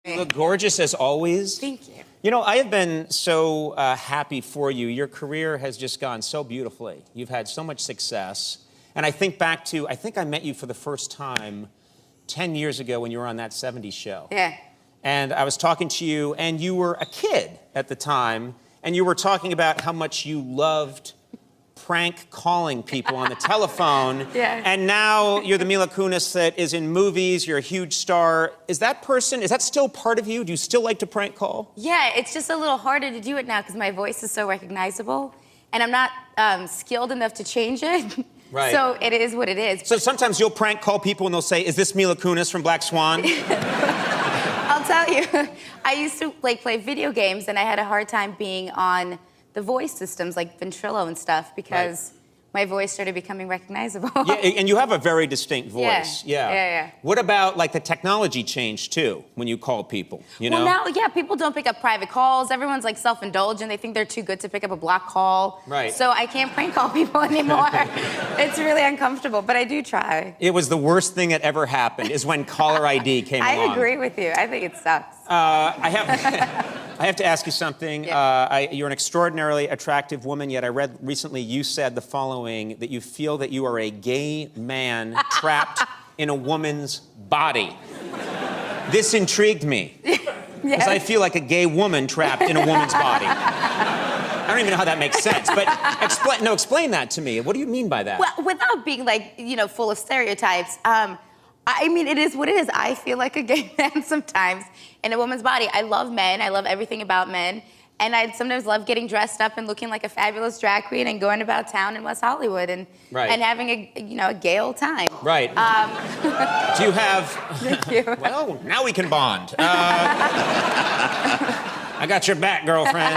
You look gorgeous as always. Thank you. You know, I have been so happy for you. Your career has just gone so beautifully. You've had so much success. And I think back to, I think I met you for the first time 10 years ago when you were on that 70s show. Yeah. And I was talking to you, and you were a kid at the time, and you were talking about how much you loved prank calling people on the telephone. Yeah. And now you're the Mila Kunis that is in movies, you're a huge star. Is that still part of you? Do you still like to prank call? Yeah, it's just a little harder to do it now because my voice is so recognizable, and I'm not skilled enough to change it. Right. So it is what it is. So sometimes you'll prank call people and they'll say, is this Mila Kunis from Black Swan? I'll tell you, I used to play video games, and I had a hard time being on the voice systems like Ventrilo and stuff because my voice started becoming recognizable. Yeah, and you have a very distinct voice. Yeah. What about the technology change too when you call people? You know? Well, now, people don't pick up private calls. Everyone's self-indulgent. They think they're too good to pick up a block call. Right. So I can't prank call people anymore. It's really uncomfortable, but I do try. It was the worst thing that ever happened is when caller ID came along. I agree with you. I think it sucks. I have to ask you something. Yeah. You're an extraordinarily attractive woman, yet I read recently you said the following, that you feel that you are a gay man trapped in a woman's body. This intrigued me. Because I feel like a gay woman trapped in a woman's body. I don't even know how that makes sense, but explain that to me. What do you mean by that? Well, without being full of stereotypes, I mean, it is what it is. I feel like a gay man sometimes in a woman's body. I love men. I love everything about men. And I sometimes love getting dressed up and looking like a fabulous drag queen and going about town in West Hollywood and having a gay old time. Right. Do you have... Thank you. Well, now we can bond. I got your back, girlfriend.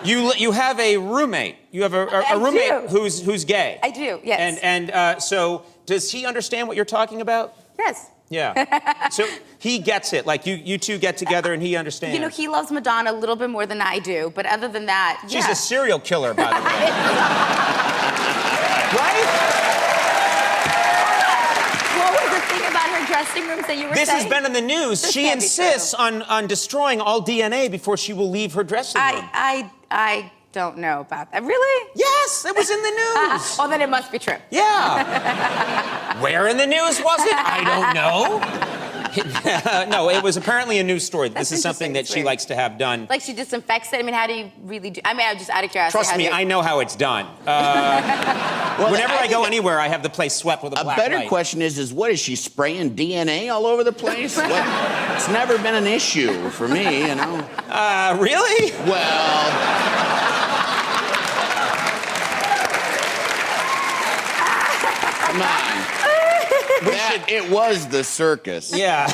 You have a roommate. You have a roommate who's gay. I do, yes. And so does he understand what you're talking about? Yes. Yeah. So he gets it. You two get together and he understands. You know, he loves Madonna a little bit more than I do, but other than that, She's a serial killer, by the way. Right? What was the thing about her dressing rooms that you were saying? This has been in the news. She insists on destroying all DNA before she will leave her dressing room. I don't know about that. Really? Yes, it was in the news. Oh, then it must be true. Yeah. Where in the news was it? I don't know. No, it was apparently a news story. This is something that she likes to have done. Like she disinfects it? I mean, how do you really do? I mean, I'm just out of curiosity. Trust me, I know how it's done. Whenever I go anywhere, I have the place swept with a black light. A better question is what, is she spraying DNA all over the place? It's never been an issue for me, you know. Really? Well... Come on. It was the circus. Yeah.